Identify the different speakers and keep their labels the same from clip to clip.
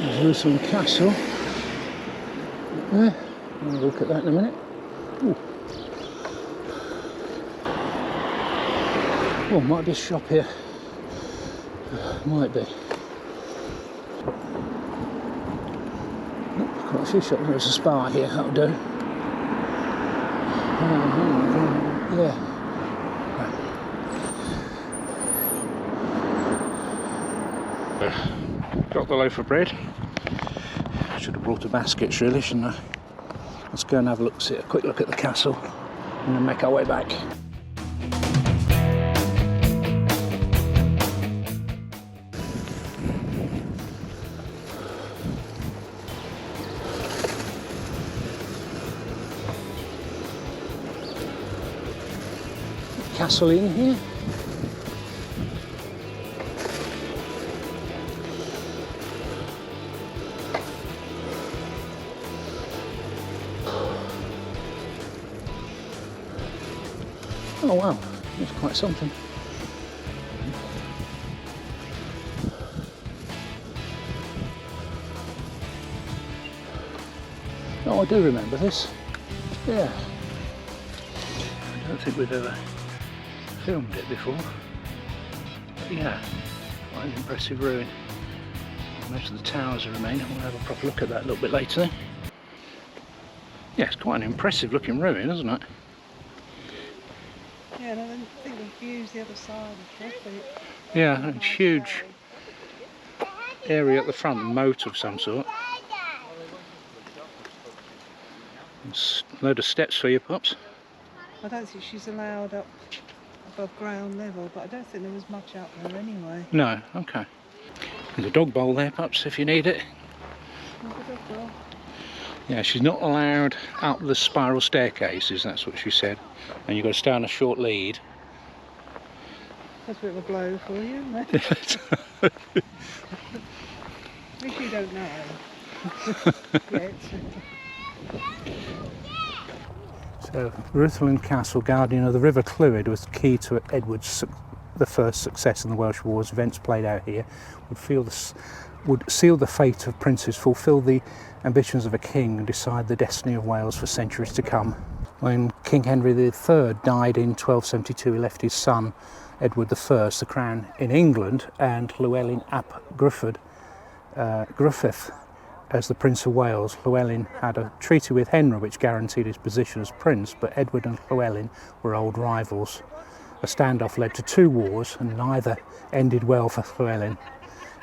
Speaker 1: There's Rhuddlan Castle. There. I'll look at that in a minute. Ooh. Oh, might be a shop here. Might be. Oh, quite a few shops. There's a spa here, that'll do. Yeah. Got the loaf of bread. Should have brought a basket, really, shouldn't I? Let's go and have a look, see a quick look at the castle, and then make our way back. Castle Inn here. Oh wow, that's quite something. Oh, I do remember this. Yeah. I don't think we've ever filmed it before. But yeah, quite an impressive ruin. Most of the towers remain. We'll have a proper look at that a little bit later then. Yeah, it's quite an impressive looking ruin, isn't it?
Speaker 2: Yeah, and I don't think the view's the other side of traffic.
Speaker 1: Yeah, a huge area at the front, a moat of some sort. There's a load of steps for you, pups.
Speaker 2: I don't think she's allowed up above ground level, but I don't think there was much out there anyway.
Speaker 1: No, okay. There's a dog bowl there, pups, if you need it. Yeah, she's not allowed up the spiral staircases, that's what she said. And you've got to stay on a short lead.
Speaker 2: That's a bit of a blow for you, isn't it? At least you don't know. Yet.
Speaker 1: So, Rhuddlan Castle, guardian of the River Clwyd, was key to Edward's the first success in the Welsh Wars. Events played out here would seal the fate of princes, fulfil the ambitions of a king, and decide the destiny of Wales for centuries to come. When King Henry III died in 1272, he left his son Edward I the crown in England and Llywelyn ap Gruffydd as the Prince of Wales. Llywelyn had a treaty with Henry which guaranteed his position as prince, but Edward and Llywelyn were old rivals. A standoff led to 2 wars and neither ended well for Llywelyn.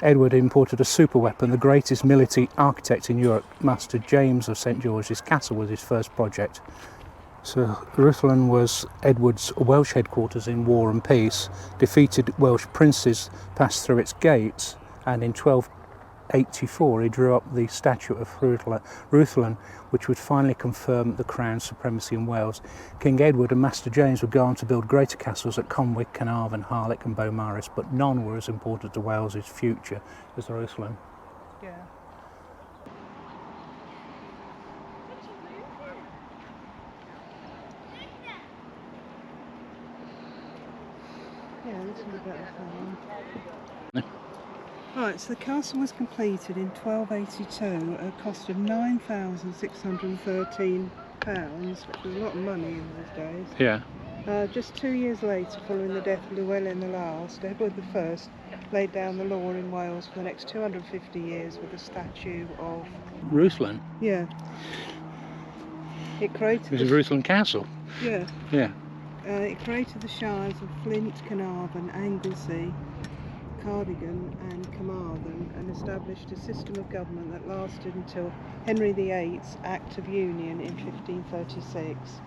Speaker 1: Edward imported a super weapon. The greatest military architect in Europe, Master James of St George's Castle, was his first project. So Rhuddlan was Edward's Welsh headquarters in war and peace. Defeated Welsh princes passed through its gates, and in 1284 he drew up the Statute of Rhuddlan, which would finally confirm the crown's supremacy in Wales. King Edward and Master James would go on to build greater castles at Conwick, Carnarvon, Harlech and Beaumaris, but none were as important to Wales's future as Rhuddlan.
Speaker 2: Yeah. Yeah, this will be better fun. Right, so the castle was completed in 1282 at a cost of £9,613, which was a lot of money in those days.
Speaker 1: Yeah.
Speaker 2: Just 2 years later, following the death of Llywelyn I, Edward I laid down the law in Wales for the next 250 years with a statue of...
Speaker 1: Rhuddlan?
Speaker 2: Yeah. It created...
Speaker 1: This is Rhuddlan Castle?
Speaker 2: Yeah.
Speaker 1: Yeah.
Speaker 2: It created the shires of Flint, Carnarvon, Anglesey, Cardigan and Carmarthen, and established a system of government that lasted until Henry VIII's Act of Union in 1536.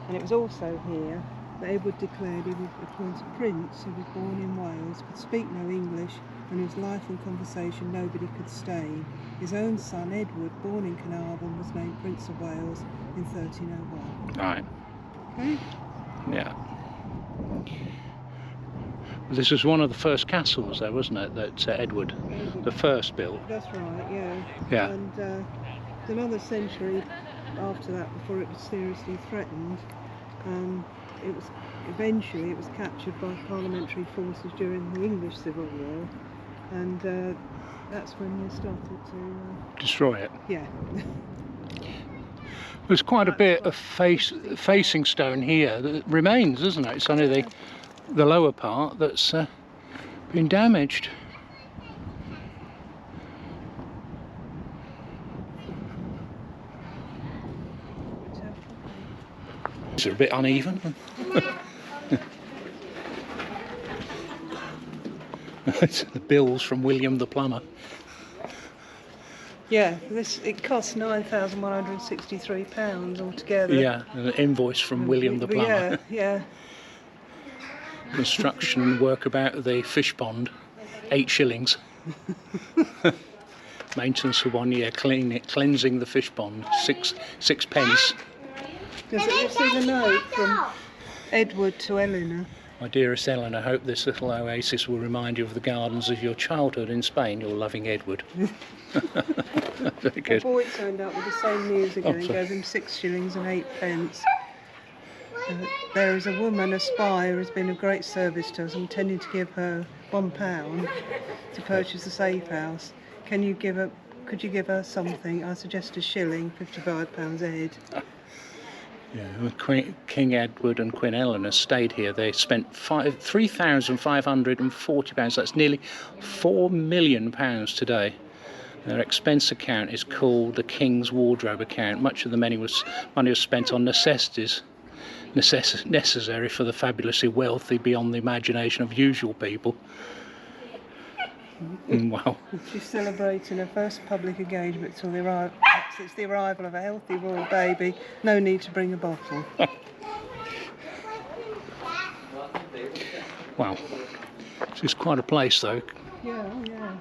Speaker 2: And it was also here that Edward declared he would appoint a prince who was born in Wales, could speak no English, and whose life and conversation nobody could stain. His own son Edward, born in Carnarvon, was named Prince of Wales in 1301.
Speaker 1: Right.
Speaker 2: Okay?
Speaker 1: Yeah. This was one of the first castles there, wasn't it, that Edward the First built?
Speaker 2: That's right, yeah.
Speaker 1: Yeah.
Speaker 2: And another century after that, before it was seriously threatened, it was captured by parliamentary forces during the English Civil War, and that's when they started to
Speaker 1: destroy it.
Speaker 2: yeah.
Speaker 1: There's quite a bit of facing stone here that remains, isn't it? It's only the lower part that's been damaged. It's a bit uneven. It's the bills from William the plumber.
Speaker 2: Yeah, it cost £9,163 altogether.
Speaker 1: Yeah, an invoice from William the plumber.
Speaker 2: Yeah, yeah.
Speaker 1: Construction work about the fish pond, 8 shillings. Maintenance for 1 year, cleansing the fish pond, six pence.
Speaker 2: This is a note from Edward to Eleanor.
Speaker 1: My dearest Eleanor, I hope this little oasis will remind you of the gardens of your childhood in Spain. Your loving Edward. Very good.
Speaker 2: The boy turned up with the same news again and
Speaker 1: sorry.
Speaker 2: gave him 6 shillings and 8 pence. There is a woman, a spy, who has been of great service to us, intending to give her £1 to purchase the safe house. Could you give her something? I suggest a shilling, £55 a head.
Speaker 1: Yeah, when King Edward and Queen Eleanor stayed here, they spent £3,540. That's nearly £4 million today. Their expense account is called the King's Wardrobe account. Much of the money was spent on necessities necessary for the fabulously wealthy beyond the imagination of usual people. Wow.
Speaker 2: She's celebrating her first public engagement since the arrival of a healthy royal baby. No need to bring a bottle.
Speaker 1: Wow. This is quite a place though.
Speaker 2: Yeah, yeah.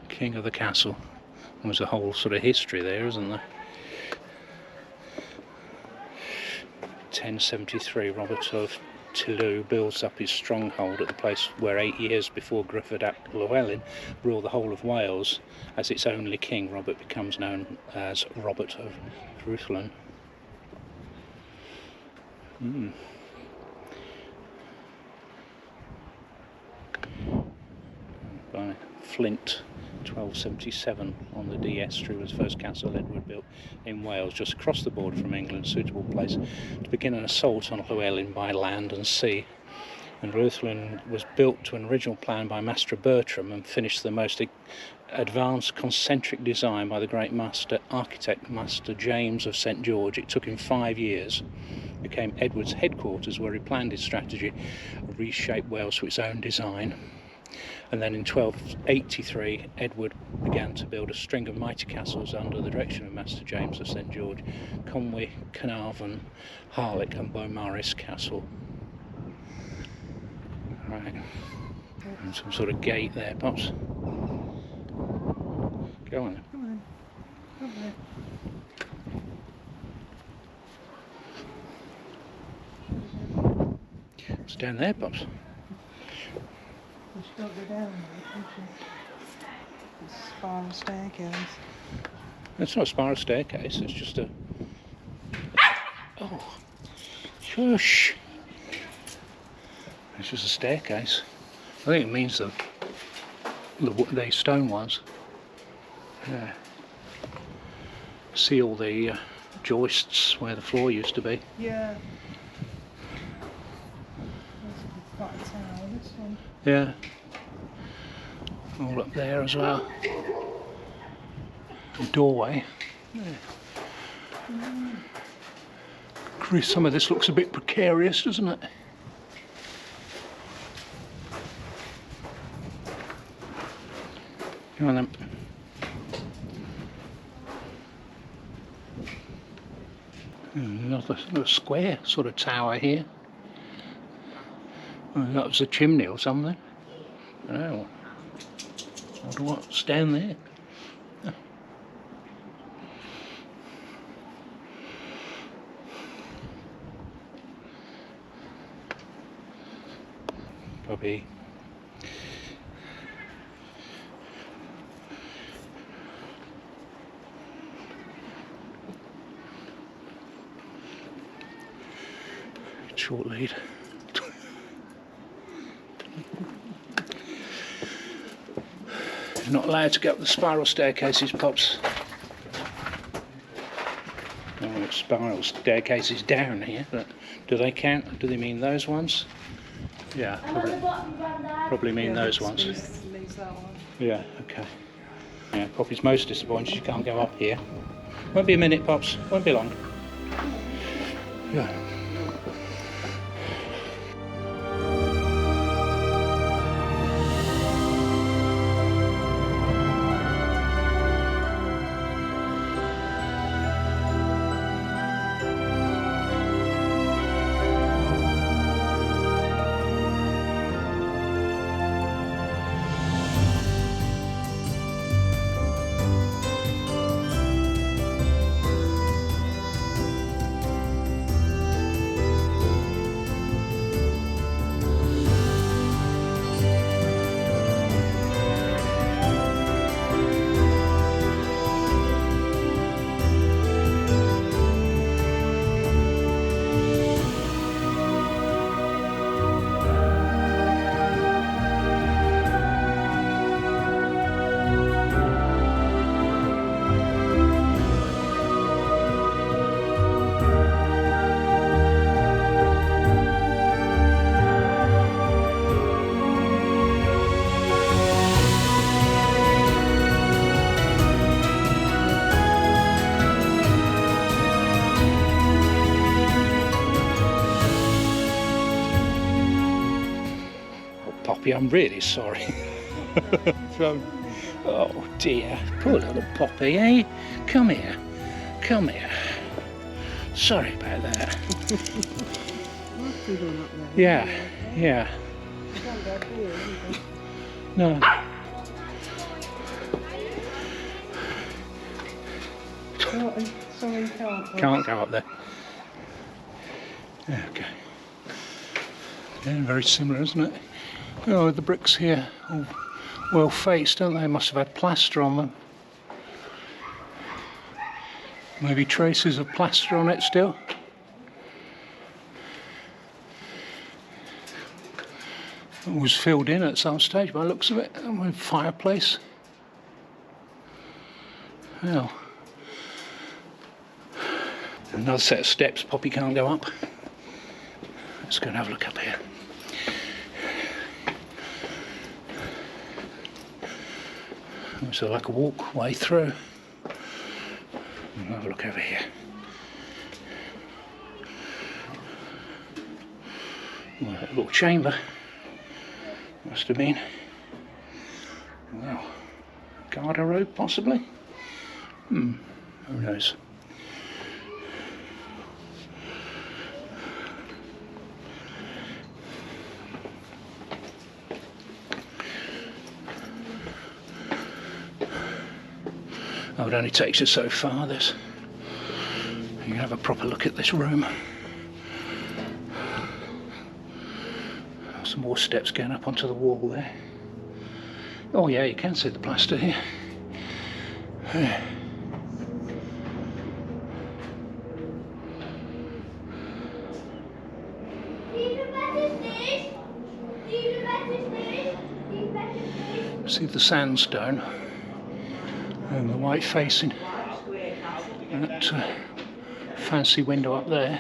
Speaker 1: King of the castle. There's a whole sort of history there, isn't there? 1073, Robert of Tillou builds up his stronghold at the place where 8 years before Gruffydd ap Llywelyn ruled the whole of Wales. As its only king, Robert becomes known as Robert of Rhuddlan. By Flint, 1277, on the Dee estuary was the first castle Edward built in Wales, just across the border from England, a suitable place to begin an assault on Llywelyn by land and sea. And Rhuddlan was built to an original plan by Master Bertram and finished the most advanced concentric design by the great architect Master James of St George. It took him 5 years. It became Edward's headquarters, where he planned his strategy and reshaped Wales to its own design. And then in 1283, Edward began to build a string of mighty castles under the direction of Master James of St George: Conwy, Carnarvon, Harlech and Beaumaris Castle. Right, and some sort of gate there, Pops. Go on then.
Speaker 2: Come on. Come on.
Speaker 1: It's down there, Pops.
Speaker 2: She can't go down there, can she? It's a spiral staircase.
Speaker 1: It's not a spiral staircase, it's just a... Oh, shush! It's just a staircase. I think it means the stone ones. Yeah. See all the joists where the floor used to be.
Speaker 2: Yeah. That's quite a tower, this one.
Speaker 1: Yeah. All up there as well. The doorway. Yeah. Some of this looks a bit precarious, doesn't it? Come on then. Another square sort of tower here. Well, that was a chimney or something. I don't know. I wonder what's down there. Probably Short lead. You're not allowed to go up the spiral staircases, Pops. Oh, spiral staircases down here, but do they count? Do they mean those ones? Yeah, probably mean those ones.
Speaker 2: Leaves that one.
Speaker 1: Yeah, okay. Yeah, Poppy's most disappointed she can't go up here. Won't be a minute, Pops. Won't be long. Yeah. Poppy, I'm really sorry. Oh dear, poor little Poppy, eh? Come here, come here. Sorry about that. Yeah, yeah. No.
Speaker 2: Sorry,
Speaker 1: Can't go up there. Okay. Yeah, very similar, isn't it? Oh, the bricks here, all well faced, don't they? Must have had plaster on them. Maybe traces of plaster on it still. It was filled in at some stage by the looks of it. And with fireplace. Well, another set of steps Poppy can't go up. Let's go and have a look up here. So like a walkway through. Have a look over here. Well, a little chamber. Must have been. Well, garderobe possibly. Who knows? Oh, it only takes you so far, this. You can have a proper look at this room. Some more steps going up onto the wall there. Oh yeah, you can see the plaster here. Yeah. See the sandstone and the white facing, and that fancy window up there,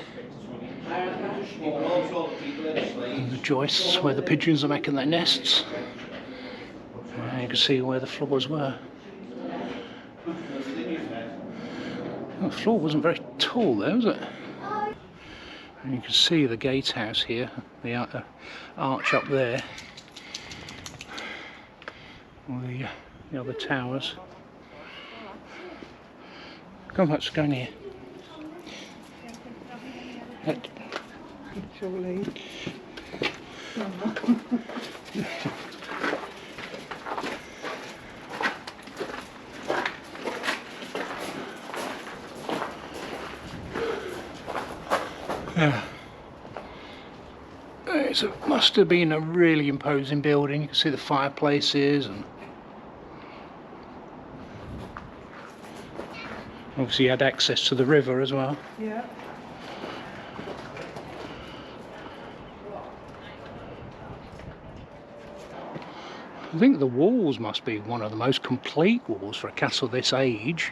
Speaker 1: and the joists where the pigeons are making their nests. And you can see where the floors were. Well, the floor wasn't very tall there, was it? And you can see the gatehouse here, the arch up there, all the other towers. Come on, let's go in here.
Speaker 2: Surely.
Speaker 1: Yeah. It must have been a really imposing building. You can see the fireplaces, and obviously you had access to the river as well.
Speaker 2: Yeah.
Speaker 1: I think the walls must be one of the most complete walls for a castle this age.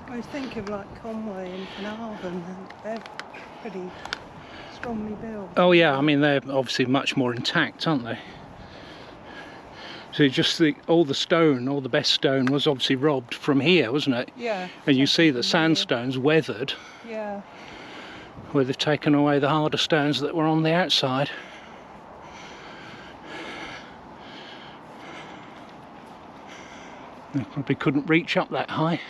Speaker 2: I think of like Conway and Carnarvon, and they're pretty strongly built.
Speaker 1: Oh yeah, I mean they're obviously much more intact, aren't they? So just all the stone, all the best stone was obviously robbed from here, wasn't it?
Speaker 2: Yeah.
Speaker 1: And you see the sandstone's weathered.
Speaker 2: Yeah.
Speaker 1: Where they've taken away the harder stones that were on the outside. They probably couldn't reach up that high.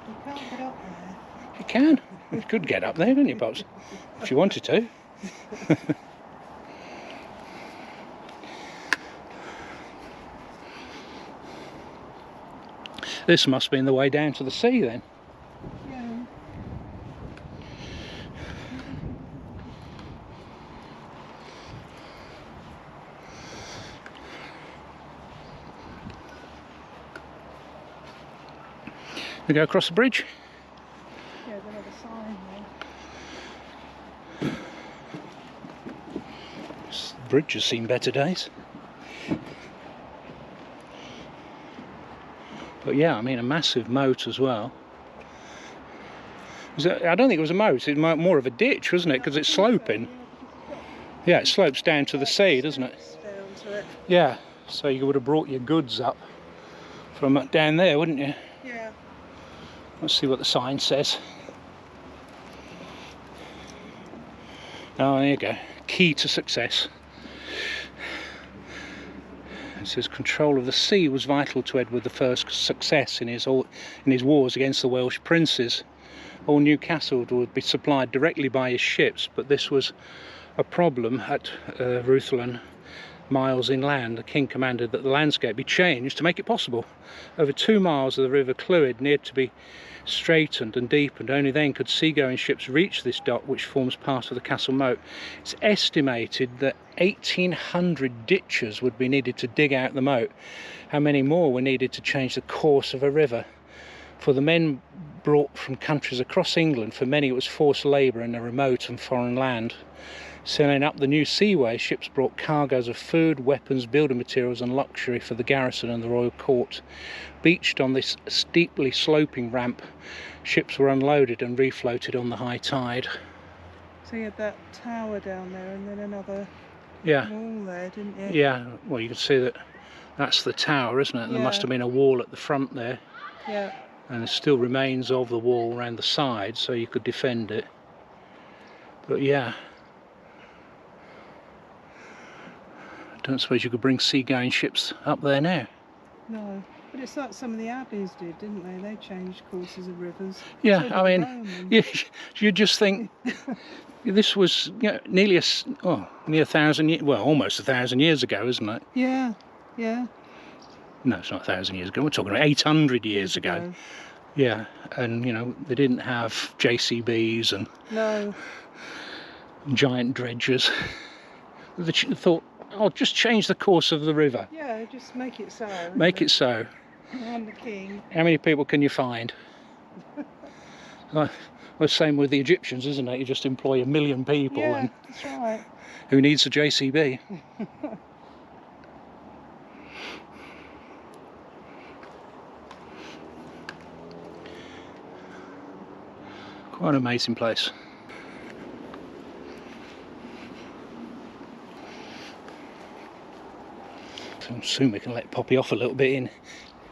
Speaker 2: You can't get up there.
Speaker 1: You can. You could get up there, couldn't you, Pops? If you wanted to. This must be the way down to the sea then.
Speaker 2: Yeah.
Speaker 1: We go across the bridge.
Speaker 2: Yeah, there's another sign there.
Speaker 1: This bridge has seen better days. But yeah, I mean a massive moat as well. I don't think it was a moat, it was more of a ditch, wasn't it? Because it's sloping. Yeah, it slopes down to the sea, doesn't it?
Speaker 2: Down to it.
Speaker 1: Yeah, so you would have brought your goods up from down there, wouldn't you?
Speaker 2: Yeah.
Speaker 1: Let's see what the sign says. Oh, there you go. Key to success. It says control of the sea was vital to Edward I's success in his wars against the Welsh princes. All Newcastle would be supplied directly by his ships, but this was a problem at Rhuddlan, miles inland. The king commanded that the landscape be changed to make it possible. Over 2 miles of the river Clwyd needed to be straightened and deepened. Only then could seagoing ships reach this dock, which forms part of the castle moat. It's estimated that 1,800 ditches would be needed to dig out the moat. How many more were needed to change the course of a river? For the men brought from countries across England, for many it was forced labour in a remote and foreign land. Sailing up the new seaway, ships brought cargoes of food, weapons, building materials and luxury for the garrison and the royal court. Beached on this steeply sloping ramp, ships were unloaded and refloated on the high tide.
Speaker 2: So you had that tower down there and then another
Speaker 1: Yeah.
Speaker 2: wall there, didn't you?
Speaker 1: Yeah, well you can see that that's the tower, isn't it? There must have been a wall at the front there.
Speaker 2: Yeah.
Speaker 1: And there still remains of the wall around the side, so you could defend it. But yeah. I don't suppose you could bring seagoing ships up there now.
Speaker 2: No. But it's like some of the abbeys did, didn't they? They changed courses of rivers.
Speaker 1: Yeah,
Speaker 2: So did
Speaker 1: I mean,
Speaker 2: Romans.
Speaker 1: you just think this was nearly near 1,000 years, well, almost 1,000 years ago, isn't it?
Speaker 2: Yeah, yeah.
Speaker 1: No, it's not 1,000 years ago. We're talking about 800 years ago. Yeah, and they didn't have JCBs and
Speaker 2: No.
Speaker 1: giant dredgers. They thought, oh, just change the course of the river.
Speaker 2: Yeah, just make it so.
Speaker 1: Make it so.
Speaker 2: I'm the king.
Speaker 1: How many people can you find? Well, the same with the Egyptians, isn't it? You just employ 1 million people,
Speaker 2: Yeah,
Speaker 1: and
Speaker 2: that's right.
Speaker 1: who needs a JCB? Quite an amazing place. So soon we can let Poppy off a little bit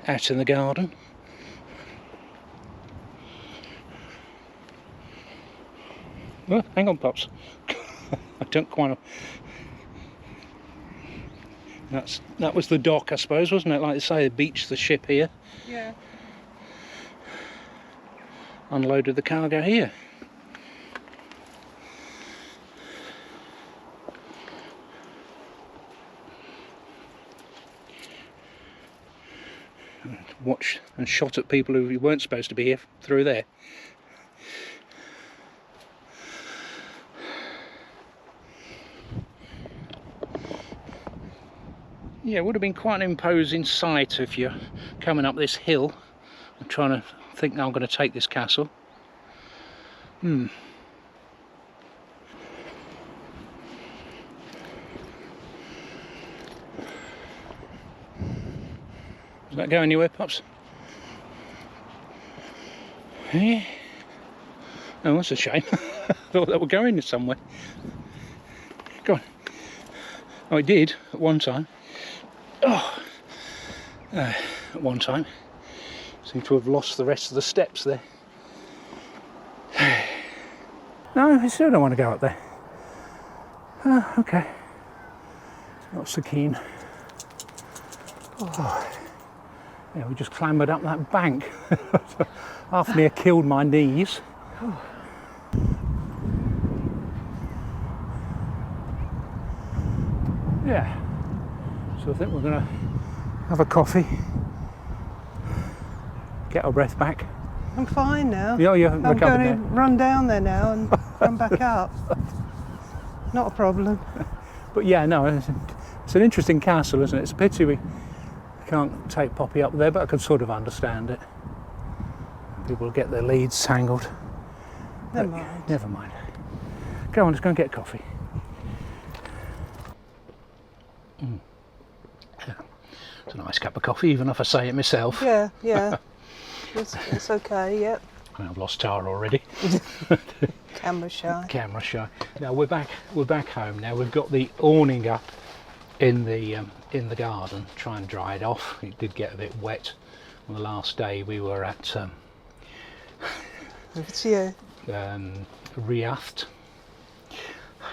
Speaker 1: out in the garden. Oh, hang on, Pops. I don't quite. That was the dock, I suppose, wasn't it? Like they say, they beached the ship here.
Speaker 2: Yeah.
Speaker 1: Unloaded the cargo here. Watched and shot at people who weren't supposed to be here through there. Yeah, it would have been quite an imposing sight if you're coming up this hill and trying to think, I'm going to take this castle. Hmm. Does that go anywhere, Pops? Yeah. Oh, that's a shame. I thought that would go in somewhere. Go on. Oh, it did at one time. Oh, at one time. Seem to have lost the rest of the steps there. No, I still don't want to go up there. Oh, okay. Not so keen. Oh. Yeah, we just clambered up that bank. Half near killed my knees. Oh. Yeah. So I think we're going to have a coffee. Get our breath back.
Speaker 2: I'm fine now.
Speaker 1: Yeah, you're
Speaker 2: I'm
Speaker 1: recovered
Speaker 2: going to
Speaker 1: now.
Speaker 2: run down there now and run back up. Not a problem.
Speaker 1: But yeah, no, it's an interesting castle, isn't it? It's a pity we can't take Poppy up there, but I can sort of understand it. People get their leads tangled.
Speaker 2: Never mind.
Speaker 1: Never mind. Go on, let's go and get coffee. Yeah. It's a nice cup of coffee, even if I say it myself.
Speaker 2: Yeah, yeah. It's okay, yep.
Speaker 1: I've lost Tara already.
Speaker 2: Camera shy.
Speaker 1: Camera shy. Now we're back home now. We've got the awning up in the garden. Try and dry it off. It did get a bit wet on the last day we were at
Speaker 2: It's you.
Speaker 1: Rhuallt.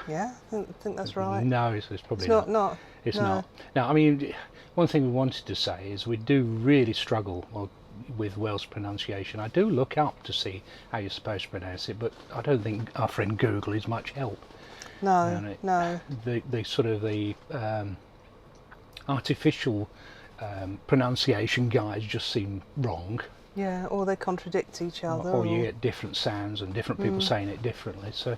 Speaker 2: Yeah, I think that's right.
Speaker 1: No, it's probably
Speaker 2: It's not.
Speaker 1: It's
Speaker 2: no.
Speaker 1: not. Now, I mean, one thing we wanted to say is we do really struggle with Welsh pronunciation. I do look up to see how you're supposed to pronounce it, but I don't think our friend Google is much help.
Speaker 2: No, no.
Speaker 1: The sort of the artificial pronunciation guides just seem wrong.
Speaker 2: Yeah, or they contradict each other.
Speaker 1: Or you get different sounds and different people saying it differently. So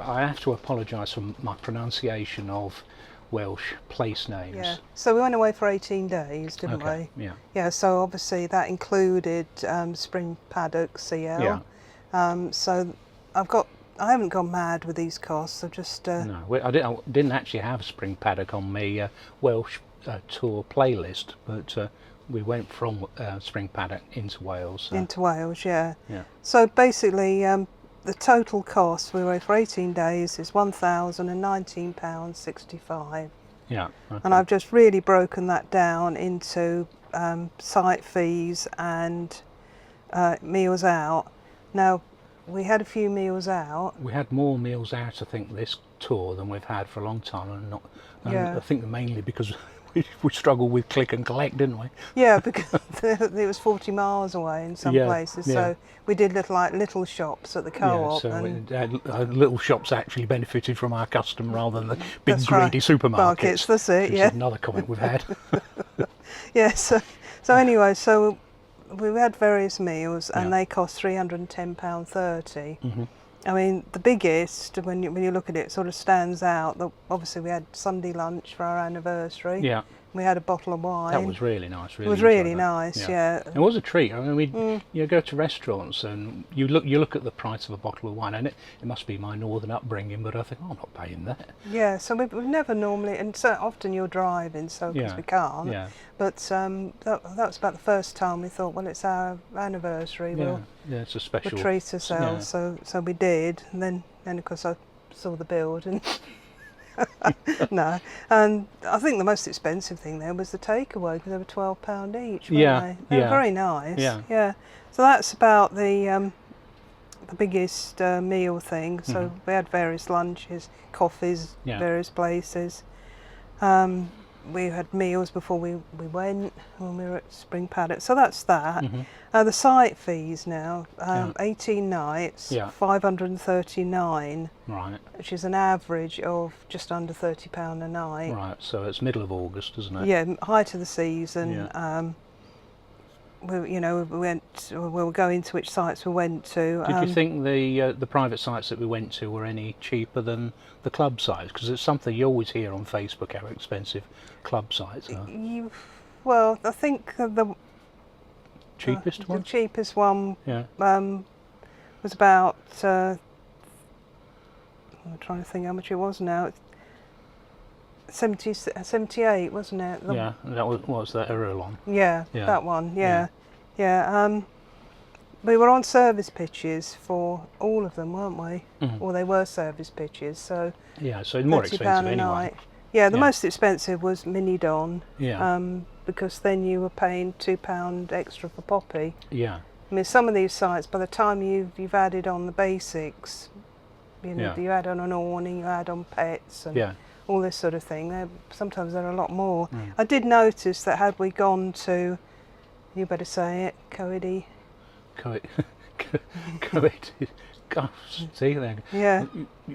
Speaker 1: I have to apologise for my pronunciation of Welsh place names.
Speaker 2: Yeah. So we went away for 18 days, didn't
Speaker 1: Okay,
Speaker 2: we?
Speaker 1: yeah.
Speaker 2: Yeah, so obviously that included spring paddock, CL.
Speaker 1: Yeah.
Speaker 2: So I haven't gone mad with these costs. I've just
Speaker 1: No, I didn't actually have spring paddock on my Welsh Tour playlist, but we went from spring paddock into Wales.
Speaker 2: into Wales, yeah.
Speaker 1: Yeah.
Speaker 2: So basically, the total cost, we were away for 18 days, is £1,019.65.
Speaker 1: Yeah. Okay.
Speaker 2: And I've just really broken that down into site fees and meals out. Now, we had a few meals out.
Speaker 1: We had more meals out, I think, this tour than we've had for a long time, and
Speaker 2: Yeah.
Speaker 1: I think mainly because we struggled with click and collect, didn't we?
Speaker 2: Yeah, because it was 40 miles away in some
Speaker 1: Yeah,
Speaker 2: places,
Speaker 1: yeah.
Speaker 2: so we did little shops at the co-op.
Speaker 1: Yeah, so
Speaker 2: and
Speaker 1: little shops actually benefited from our custom rather than the big
Speaker 2: That's
Speaker 1: greedy
Speaker 2: right.
Speaker 1: supermarkets.
Speaker 2: Markets, that's it,
Speaker 1: Which is
Speaker 2: yeah.
Speaker 1: another comment we've had.
Speaker 2: Yeah, so anyway, so we had various meals and
Speaker 1: Yeah.
Speaker 2: they cost £310.30.
Speaker 1: Hmm.
Speaker 2: I mean, the biggest, when you look at it, sort of stands out. That obviously we had Sunday lunch for our anniversary.
Speaker 1: Yeah,
Speaker 2: We had a bottle of wine.
Speaker 1: that was really nice.
Speaker 2: It was
Speaker 1: enjoyed
Speaker 2: really
Speaker 1: that.
Speaker 2: nice, yeah.
Speaker 1: It was a treat. I mean, you go to restaurants and you look at the price of a bottle of wine, and it must be my northern upbringing, but I think, I'm not paying that.
Speaker 2: Yeah, so we've never normally, and so often you're driving, so because
Speaker 1: Yeah,
Speaker 2: we can't.
Speaker 1: Yeah,
Speaker 2: But that was about the first time we thought, well, it's our anniversary.
Speaker 1: yeah, it's a special.
Speaker 2: We'll treat ourselves. So we did, and then of course I saw the bill and no, and I think the most expensive thing there was the takeaway because they were £12 each. Weren't
Speaker 1: Yeah,
Speaker 2: they? They
Speaker 1: yeah.
Speaker 2: were very nice.
Speaker 1: Yeah.
Speaker 2: yeah. So that's about the biggest meal thing. So we had various lunches, coffees,
Speaker 1: Yeah.
Speaker 2: various places. We had meals before we went when we were at Spring Paddock. So that's that. The site fees now, 18 nights,
Speaker 1: Yeah.
Speaker 2: 539,
Speaker 1: Right,
Speaker 2: which is an average of just under £30 a night.
Speaker 1: right. So it's middle of August, isn't it?
Speaker 2: Yeah, height of the season.
Speaker 1: Yeah.
Speaker 2: We were going to which sites we went to.
Speaker 1: Did you think the private sites that we went to were any cheaper than the club sites? Because it's something you always hear on Facebook how expensive club sites are.
Speaker 2: Well, I think the
Speaker 1: Cheapest one?
Speaker 2: cheapest one
Speaker 1: Yeah.
Speaker 2: was about, I'm trying to think how much it was now, 78, wasn't it?
Speaker 1: Yeah, that was that Rhuallt.
Speaker 2: Yeah,
Speaker 1: Yeah.
Speaker 2: that one, yeah. We were on service pitches for all of them, weren't we? Or they were service pitches, so
Speaker 1: Yeah, so more expensive
Speaker 2: £30 a
Speaker 1: anyway.
Speaker 2: night. Yeah, the
Speaker 1: Yeah.
Speaker 2: most expensive was Mini Don,
Speaker 1: Yeah.
Speaker 2: because then you were paying £2 extra for Poppy.
Speaker 1: Yeah.
Speaker 2: I mean, some of these sites, by the time you've added on the basics, you know,
Speaker 1: Yeah.
Speaker 2: you add on an awning, you add on pets and
Speaker 1: Yeah.
Speaker 2: all this sort of thing, sometimes they're a lot more. I did notice that had we gone to, you better say it, Coedy.
Speaker 1: Gosh, see there.
Speaker 2: Yeah,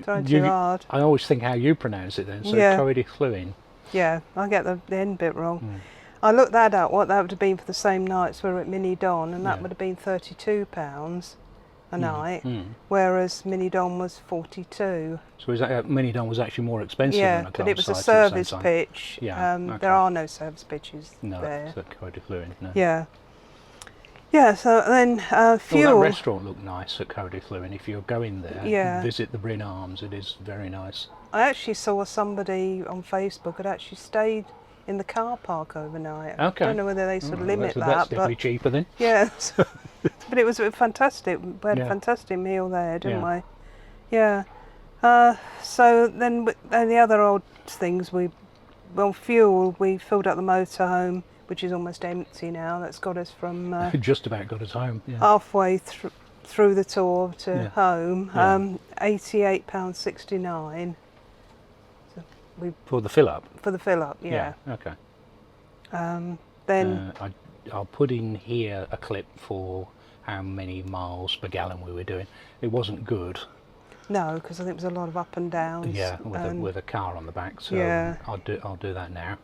Speaker 2: trying too hard.
Speaker 1: I always think how you pronounce it then. So
Speaker 2: Yeah.
Speaker 1: Coedy Fluin.
Speaker 2: Yeah, I get the end bit wrong. I looked that up, what that would have been for the same nights we were at Mini Don, and that would have been £32 a night, whereas Mini Don was 42.
Speaker 1: So is that Mini Don was actually more expensive
Speaker 2: Yeah,
Speaker 1: than a
Speaker 2: but it was a
Speaker 1: site at the same
Speaker 2: service
Speaker 1: time?
Speaker 2: pitch.
Speaker 1: Yeah, okay.
Speaker 2: There are no service pitches
Speaker 1: No,
Speaker 2: there.
Speaker 1: it's at Coedy Fluin. No.
Speaker 2: Yeah. Yeah, so then fuel.
Speaker 1: Well, that restaurant looked nice at Coedy Fluin. If you're going there,
Speaker 2: Yeah.
Speaker 1: visit the Bryn Arms. It is very nice.
Speaker 2: I actually saw somebody on Facebook had actually stayed in the car park overnight.
Speaker 1: Okay.
Speaker 2: I don't know whether they sort of limit
Speaker 1: that's
Speaker 2: that,
Speaker 1: definitely
Speaker 2: but
Speaker 1: cheaper then.
Speaker 2: yeah. But it was fantastic. We had
Speaker 1: Yeah.
Speaker 2: a fantastic meal there, didn't
Speaker 1: Yeah.
Speaker 2: we? Yeah. So then the other odd things fuel, we filled up the motorhome, which is almost empty now. That's got us from
Speaker 1: Just about got us home. Yeah.
Speaker 2: halfway through the tour to
Speaker 1: Yeah.
Speaker 2: home.
Speaker 1: Yeah.
Speaker 2: £88.69. So
Speaker 1: For the fill up.
Speaker 2: for the fill up, yeah.
Speaker 1: Okay.
Speaker 2: Then
Speaker 1: I'll put in here a clip for how many miles per gallon we were doing. It wasn't good.
Speaker 2: no, because I think it was a lot of up and downs.
Speaker 1: Yeah, with a car on the back. So
Speaker 2: Yeah.
Speaker 1: I'll do that now.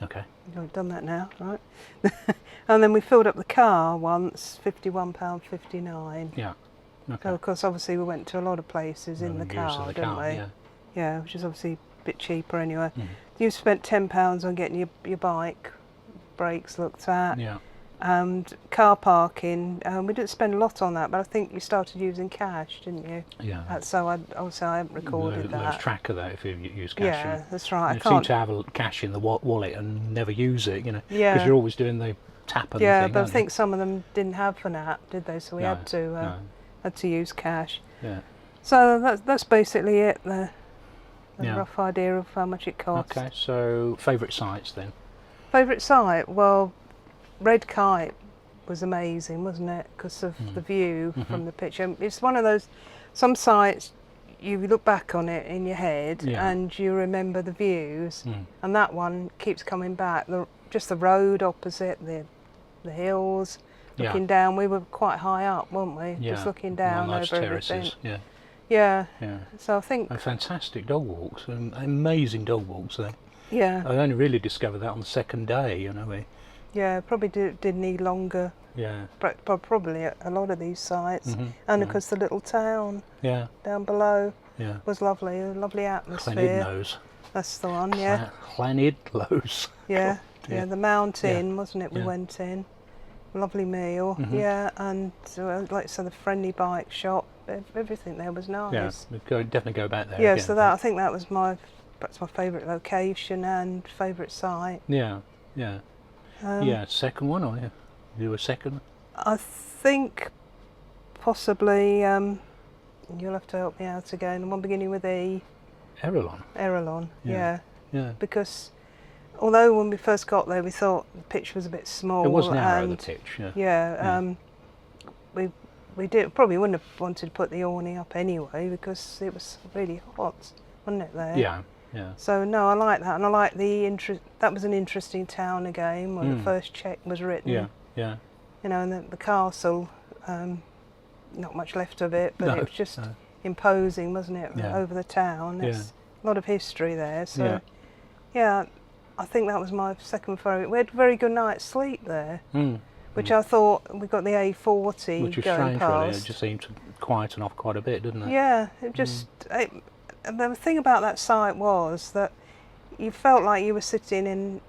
Speaker 1: Okay.
Speaker 2: I've done that now, right? And then we filled up the car once, £51.59.
Speaker 1: Yeah. Okay.
Speaker 2: So of course, obviously, we went to a lot of places in the
Speaker 1: Use
Speaker 2: car,
Speaker 1: of the
Speaker 2: didn't
Speaker 1: car,
Speaker 2: we?
Speaker 1: Yeah.
Speaker 2: Yeah, which is obviously a bit cheaper anyway. You spent £10 on getting your bike brakes looked at,
Speaker 1: Yeah.
Speaker 2: and car parking. We didn't spend a lot on that, but I think you started using cash, didn't you?
Speaker 1: Yeah.
Speaker 2: So I haven't recorded
Speaker 1: Lose
Speaker 2: that.
Speaker 1: track of that if you use cash.
Speaker 2: Yeah, that's right. I
Speaker 1: You seem
Speaker 2: can't.
Speaker 1: to have cash in the wallet and never use it, you know, because
Speaker 2: Yeah.
Speaker 1: you're always doing the tap and the
Speaker 2: Yeah,
Speaker 1: thing,
Speaker 2: but I
Speaker 1: aren't
Speaker 2: think some of them didn't have an app, did they? So we
Speaker 1: No,
Speaker 2: had to use cash.
Speaker 1: you? Yeah.
Speaker 2: So that's basically it. The
Speaker 1: Yeah.
Speaker 2: rough idea of how much it cost.
Speaker 1: Okay. So favourite sites then?
Speaker 2: Favourite site? Well, Red Kite was amazing, wasn't it? Because of the view from the picture. It's one of those. Some sites you look back on it in your head
Speaker 1: Yeah.
Speaker 2: and you remember the views, and that one keeps coming back. Just the road opposite, the hills,
Speaker 1: Yeah.
Speaker 2: looking down. We were quite high up, weren't we?
Speaker 1: Yeah.
Speaker 2: Just looking down
Speaker 1: Large
Speaker 2: over
Speaker 1: terraces.
Speaker 2: everything.
Speaker 1: Yeah.
Speaker 2: Yeah.
Speaker 1: Yeah.
Speaker 2: So I think,
Speaker 1: And fantastic dog walks, amazing dog walks there.
Speaker 2: yeah,
Speaker 1: I only really discovered that on the second day, you know.
Speaker 2: yeah, probably did need longer.
Speaker 1: Yeah.
Speaker 2: Probably a lot of these sites, and of course the little town
Speaker 1: Yeah.
Speaker 2: down below
Speaker 1: Yeah.
Speaker 2: was lovely. A lovely atmosphere.
Speaker 1: Llanidloes.
Speaker 2: That's the one. Yeah.
Speaker 1: Llanidloes.
Speaker 2: Yeah.
Speaker 1: Yeah.
Speaker 2: Yeah. The mountain, wasn't it? We
Speaker 1: Yeah.
Speaker 2: went in. Lovely meal. Yeah, and like I said, the friendly bike shop. Everything there was nice.
Speaker 1: Yeah. We'd definitely go back there.
Speaker 2: Yeah,
Speaker 1: again,
Speaker 2: so that I think that was perhaps my favourite location and favourite site.
Speaker 1: Yeah. Yeah. Yeah. Second one, or you a second?
Speaker 2: I think possibly you'll have to help me out again. The one beginning with E.
Speaker 1: Rhuallt.
Speaker 2: Yeah.
Speaker 1: Yeah.
Speaker 2: Because although when we first got there we thought the pitch was a bit small.
Speaker 1: It was narrow, the
Speaker 2: and
Speaker 1: pitch. Yeah.
Speaker 2: yeah, we probably wouldn't have wanted to put the awning up anyway because it was really hot, wasn't it there?
Speaker 1: Yeah. Yeah.
Speaker 2: So no, I like that, and I like that was an interesting town again where the first cheque was written.
Speaker 1: Yeah. Yeah.
Speaker 2: You know, and the castle, not much left of it, but
Speaker 1: No,
Speaker 2: it was just
Speaker 1: no.
Speaker 2: imposing, wasn't it,
Speaker 1: Yeah.
Speaker 2: over the town. There's a lot of history there, so yeah, I think that was my second favourite. We had a very good night's sleep there, which I thought, we got the A40
Speaker 1: Which is
Speaker 2: going
Speaker 1: strange, really. It
Speaker 2: past.
Speaker 1: just seemed to quieten off quite a bit, didn't it?
Speaker 2: Yeah, it just, the thing about that site was that you felt like you were sitting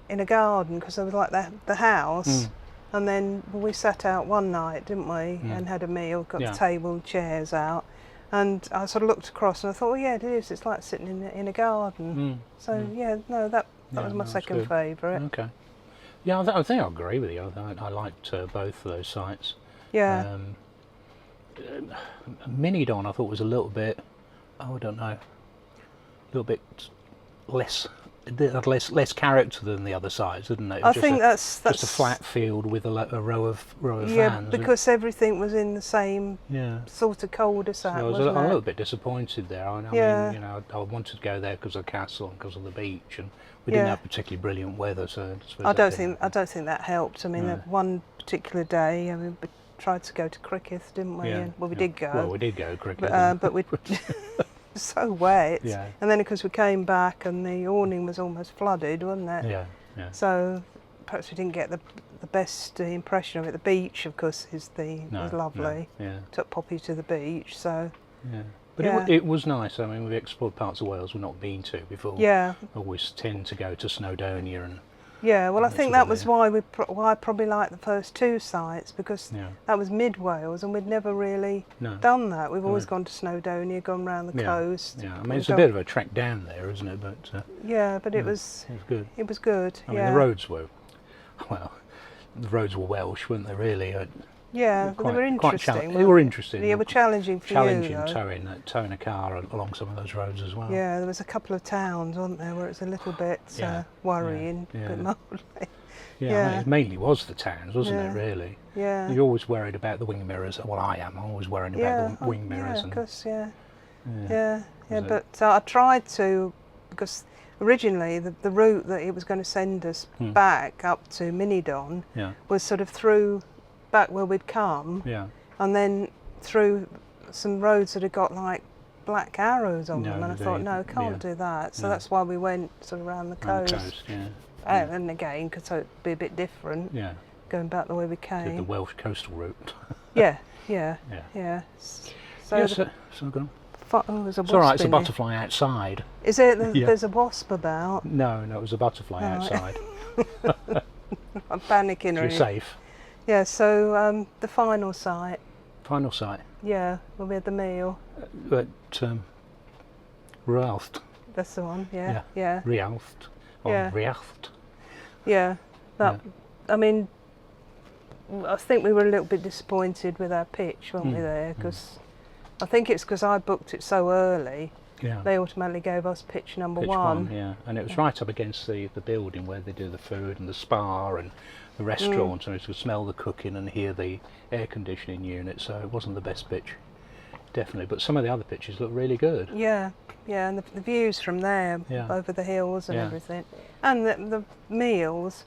Speaker 2: in a garden because there was like the house, And then we sat out one night, didn't we, and had a meal, got the table and chairs out. And I sort of looked across and I thought, well, yeah, it is. It's like sitting in a garden. So, yeah, no, that was my second favourite.
Speaker 1: Okay. Yeah, I think I agree with you. I liked both of those sites.
Speaker 2: Yeah.
Speaker 1: Minidon I thought was a little bit, I don't know, a little bit less character than the other sides, didn't it?
Speaker 2: I think that's
Speaker 1: just a flat field with a row of vans.
Speaker 2: Yeah, because everything was in the same sort of cul-de-sac.
Speaker 1: So I was
Speaker 2: wasn't
Speaker 1: a
Speaker 2: it?
Speaker 1: little bit disappointed there. I mean, I wanted to go there because of the castle and because of the beach, and we didn't have particularly brilliant weather, so
Speaker 2: I don't think that helped. I mean, that one particular day, I mean, we tried to go to Cricket, didn't we?
Speaker 1: Yeah.
Speaker 2: Well, we did go.
Speaker 1: Well, we did go Cricket,
Speaker 2: but we. So wet,
Speaker 1: Yeah.
Speaker 2: and then because we came back and the awning was almost flooded, wasn't it?
Speaker 1: Yeah.
Speaker 2: So perhaps we didn't get the best impression of it. The beach, of course, is lovely.
Speaker 1: No, yeah.
Speaker 2: Took Poppy to the beach, so.
Speaker 1: Yeah. But it was nice. I mean, we explored parts of Wales we've not been to before.
Speaker 2: Yeah.
Speaker 1: Always tend to go to Snowdonia and.
Speaker 2: Yeah, well, I think that was why I probably liked the first two sites, because that was mid Wales and we'd never really done that. We've always gone to Snowdonia, gone round the coast.
Speaker 1: Yeah, I mean, it's a bit of a trek down there, isn't it? But
Speaker 2: yeah, but it was
Speaker 1: good.
Speaker 2: It was good.
Speaker 1: I mean, the roads were Welsh, weren't they? Really.
Speaker 2: Yeah, they were interesting.
Speaker 1: They were interesting.
Speaker 2: They were challenging for
Speaker 1: challenging
Speaker 2: you,
Speaker 1: towing a car along some of those roads as well.
Speaker 2: Yeah, there was a couple of towns, wasn't there, where it's a little bit worrying, a bit mildly.
Speaker 1: Yeah, I mean, it mainly was the towns, wasn't it, really?
Speaker 2: Yeah.
Speaker 1: You're always worried about the wing mirrors. Well, I am. I'm always worrying about the wing mirrors.
Speaker 2: Yeah, of course, but I tried to, because originally the route that it was going to send us back up to Minidon was sort of through back where we'd come, and then through some roads that had got like black arrows on them, and I thought, no, can't do that. So that's why we went sort of around the coast. And again, because so it'd be a bit different. Going back the way we came.
Speaker 1: The Welsh coastal route.
Speaker 2: Yeah. So
Speaker 1: go on.
Speaker 2: There's a wasp.
Speaker 1: It's all right. It's a butterfly outside.
Speaker 2: Is it? There's a wasp about.
Speaker 1: No, it was a butterfly outside.
Speaker 2: I'm panicking.
Speaker 1: You're safe.
Speaker 2: Yeah. So the final site.
Speaker 1: Final site.
Speaker 2: Yeah, when we had the meal.
Speaker 1: At Rhuallt.
Speaker 2: That's the one. Yeah.
Speaker 1: Rhuallt. Rhuallt.
Speaker 2: Yeah. I mean, I think we were a little bit disappointed with our pitch, weren't we, there? Because I think it's because I booked it so early. Yeah. They automatically gave us pitch number one.
Speaker 1: Yeah, and it was right up against the building where they do the food and the spa and the restaurant, and you could smell the cooking and hear the air conditioning unit. So it wasn't the best pitch, definitely. But some of the other pitches look really good.
Speaker 2: Yeah, and the views from there over the hills and everything, and the meals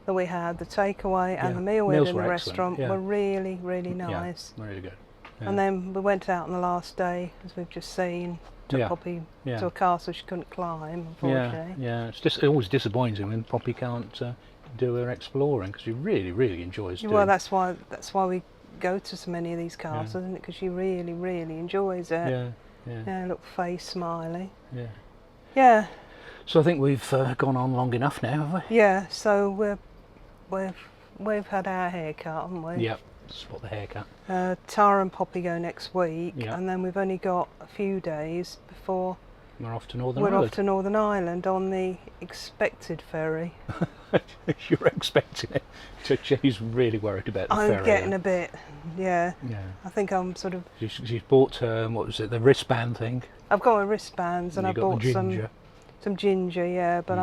Speaker 2: that we had, the takeaway and the meal we had in the restaurant were really, really nice.
Speaker 1: Yeah, really good. Yeah.
Speaker 2: And then we went out on the last day, as we've just seen, took Poppy to a castle she couldn't climb, unfortunately.
Speaker 1: Yeah, it's just always disappointing when Poppy can't do her exploring, because she really, really enjoys doing it.
Speaker 2: Well, that's why we go to so many of these castles, isn't it? Because she really, really enjoys it. Yeah, look, face smiley. Yeah.
Speaker 1: So I think we've gone on long enough now, have we?
Speaker 2: Yeah. So we've had our haircut, haven't we?
Speaker 1: Yep. Spot the haircut.
Speaker 2: Tara and Poppy go next week, and then we've only got a few days before
Speaker 1: we're off to Northern Ireland.
Speaker 2: We're off to Northern Ireland on the expected ferry.
Speaker 1: You're expecting it? She's really worried about the ferry.
Speaker 2: I'm getting a bit, I think I'm sort of...
Speaker 1: She's bought, what was it, the wristband thing?
Speaker 2: I've got my wristbands and I bought some ginger, but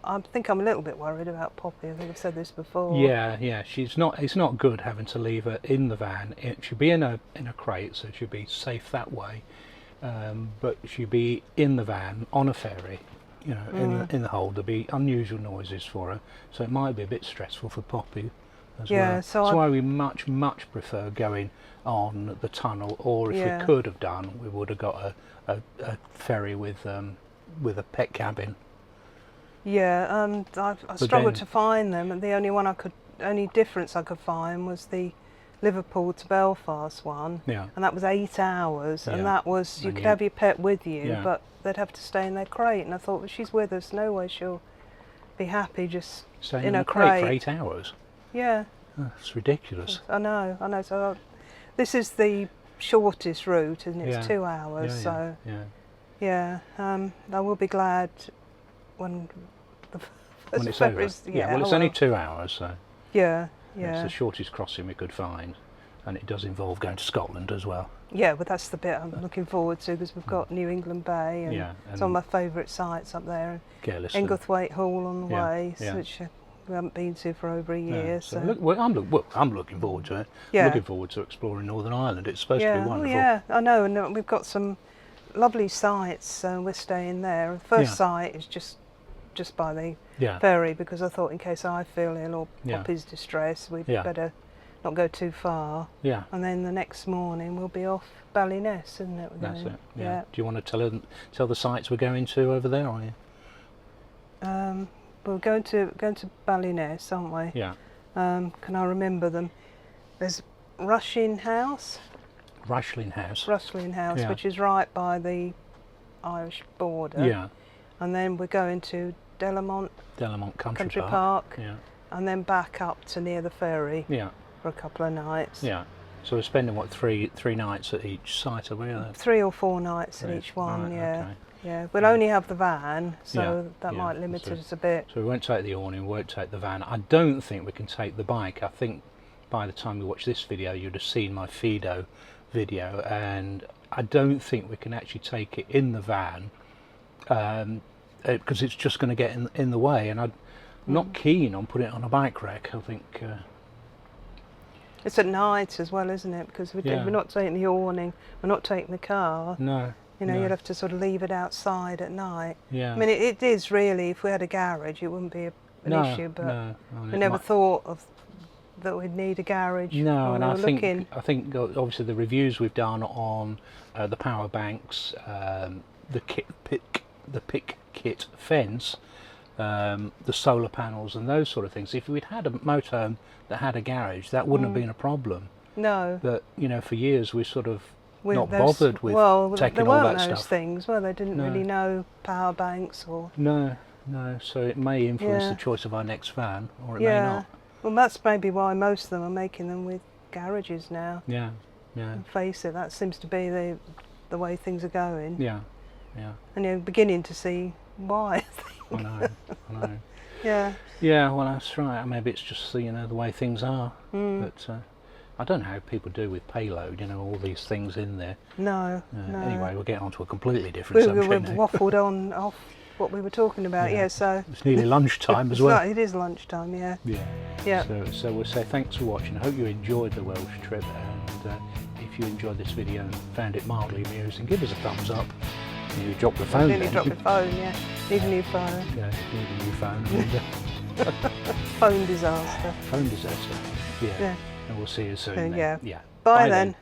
Speaker 2: I think I'm a little bit worried about Poppy. I think I've said this before.
Speaker 1: Yeah. It's not good having to leave her in the van. It should be in a crate, so it should be safe that way. But she'd be in the van on a ferry, in the hold. There'd be unusual noises for her, so it might be a bit stressful for Poppy as well. So that's why we much prefer going on the tunnel, or if we could have done, we would have got a ferry with a pet cabin.
Speaker 2: Yeah, I struggled to find them, and the only difference I could find was the Liverpool to Belfast one, and that was 8 hours, and that was you could have your pet with you, but they'd have to stay in their crate. And I thought, well, she's with us, no way she'll be happy just
Speaker 1: staying
Speaker 2: in
Speaker 1: a
Speaker 2: crate
Speaker 1: for 8 hours.
Speaker 2: Yeah,
Speaker 1: Oh, it's ridiculous.
Speaker 2: I know. So this is the shortest route, and it's
Speaker 1: Yeah.
Speaker 2: 2 hours.
Speaker 1: Yeah, yeah,
Speaker 2: So
Speaker 1: yeah.
Speaker 2: I will be glad when the
Speaker 1: When
Speaker 2: first
Speaker 1: it's
Speaker 2: ferry
Speaker 1: over.
Speaker 2: is.
Speaker 1: Yeah, well, it's only 2 hours, so
Speaker 2: Yeah,
Speaker 1: it's
Speaker 2: yeah.
Speaker 1: the shortest crossing we could find, and it does involve going to Scotland as well.
Speaker 2: Yeah, but that's the bit I'm looking forward to, because we've got New England Bay, and
Speaker 1: Yeah,
Speaker 2: it's one of my favourite sites up there.
Speaker 1: Carelessly.
Speaker 2: Englethwaite Hall on the
Speaker 1: Yeah,
Speaker 2: way,
Speaker 1: yeah.
Speaker 2: which we haven't been to for over a year.
Speaker 1: Yeah,
Speaker 2: So
Speaker 1: I'm looking forward to it.
Speaker 2: Yeah.
Speaker 1: Looking forward to exploring Northern Ireland. It's supposed to be wonderful.
Speaker 2: Oh yeah, I know, and we've got some lovely sites. We're staying there. The first
Speaker 1: Yeah.
Speaker 2: site is just by the
Speaker 1: Yeah.
Speaker 2: ferry, because I thought in case I feel ill or
Speaker 1: Yeah.
Speaker 2: Poppy's distressed, we'd
Speaker 1: Yeah.
Speaker 2: better not go too far.
Speaker 1: Yeah.
Speaker 2: And then the next morning we'll be off Ballyness, isn't it? We're
Speaker 1: That's
Speaker 2: going-
Speaker 1: it. Yeah. Do you want to tell the sites we're going to over there, are you?
Speaker 2: We're going to Ballyness, aren't we?
Speaker 1: Yeah.
Speaker 2: Can I remember them? There's Rushin House,
Speaker 1: Rhuallt House. Yeah.
Speaker 2: which is right by the Irish border.
Speaker 1: Yeah.
Speaker 2: And then we're going to Delamont
Speaker 1: Country
Speaker 2: Park,
Speaker 1: Yeah.
Speaker 2: and then back up to near the ferry
Speaker 1: Yeah.
Speaker 2: for a couple of nights.
Speaker 1: Yeah. So we're spending what three nights at each site, are we?
Speaker 2: 3 or 4 nights at
Speaker 1: Right,
Speaker 2: each one.
Speaker 1: right,
Speaker 2: Yeah.
Speaker 1: okay.
Speaker 2: Yeah. We'll only have the van, so
Speaker 1: Yeah,
Speaker 2: that
Speaker 1: yeah,
Speaker 2: might limit
Speaker 1: that's it.
Speaker 2: us a bit.
Speaker 1: So we won't take the awning, we won't take the van. I don't think we can take the bike. I think by the time you watch this video, you'd have seen my Fido video, and I don't think we can actually take it in the van, because it's just going to get in the way, and I'm not keen on putting it on a bike rack. I think
Speaker 2: It's at night as well, isn't it? Because
Speaker 1: Yeah.
Speaker 2: we're not taking the awning, we're not taking the car.
Speaker 1: no.
Speaker 2: You know,
Speaker 1: no.
Speaker 2: you'd have to sort of leave it outside at night.
Speaker 1: Yeah.
Speaker 2: I mean, it is really, if we had a garage, it wouldn't be an
Speaker 1: no,
Speaker 2: issue, but
Speaker 1: no,
Speaker 2: we never thought of that we'd need a garage.
Speaker 1: No,
Speaker 2: when
Speaker 1: and
Speaker 2: we
Speaker 1: I
Speaker 2: were
Speaker 1: think
Speaker 2: looking.
Speaker 1: obviously the reviews we've done on the power banks, the pick kit fence, the solar panels, and those sort of things. If we'd had a motorhome that had a garage, that wouldn't have been a problem.
Speaker 2: No.
Speaker 1: But you know, for years we sort of
Speaker 2: With
Speaker 1: not
Speaker 2: those-
Speaker 1: bothered with
Speaker 2: well,
Speaker 1: taking
Speaker 2: there
Speaker 1: all
Speaker 2: weren't
Speaker 1: that
Speaker 2: those
Speaker 1: stuff.
Speaker 2: things, well, they didn't
Speaker 1: No.
Speaker 2: really know power banks or.
Speaker 1: No. So it may influence
Speaker 2: Yeah.
Speaker 1: the choice of our next van, or it may
Speaker 2: Yeah.
Speaker 1: not.
Speaker 2: Well, that's maybe why most of them are making them with garages now.
Speaker 1: Yeah.
Speaker 2: Face it, that seems to be the way things are going.
Speaker 1: Yeah.
Speaker 2: And you're beginning to see why.
Speaker 1: I know.
Speaker 2: Yeah.
Speaker 1: Yeah, well, that's right. Maybe it's just the way things are.
Speaker 2: Mm.
Speaker 1: But I don't know how people do with payload. All these things in there.
Speaker 2: No.
Speaker 1: Anyway, we'll get on to a completely different
Speaker 2: We've
Speaker 1: subject now.
Speaker 2: waffled on off what we were talking about.
Speaker 1: Yeah.
Speaker 2: Yeah. So.
Speaker 1: It's nearly lunchtime as
Speaker 2: It's
Speaker 1: well.
Speaker 2: right, it is lunchtime. Yeah. Yeah.
Speaker 1: So we'll say thanks for watching. I hope you enjoyed the Welsh trip, and if you enjoyed this video and found it mildly amusing, give us a thumbs up. You drop the phone.
Speaker 2: Nearly
Speaker 1: then.
Speaker 2: dropped the phone. Yeah. Need a new phone.
Speaker 1: Yeah, need a new phone. And,
Speaker 2: Phone disaster.
Speaker 1: phone disaster. Yeah.
Speaker 2: Yeah.
Speaker 1: And we'll see you soon.
Speaker 2: So,
Speaker 1: then.
Speaker 2: yeah.
Speaker 1: Yeah.
Speaker 2: Bye then.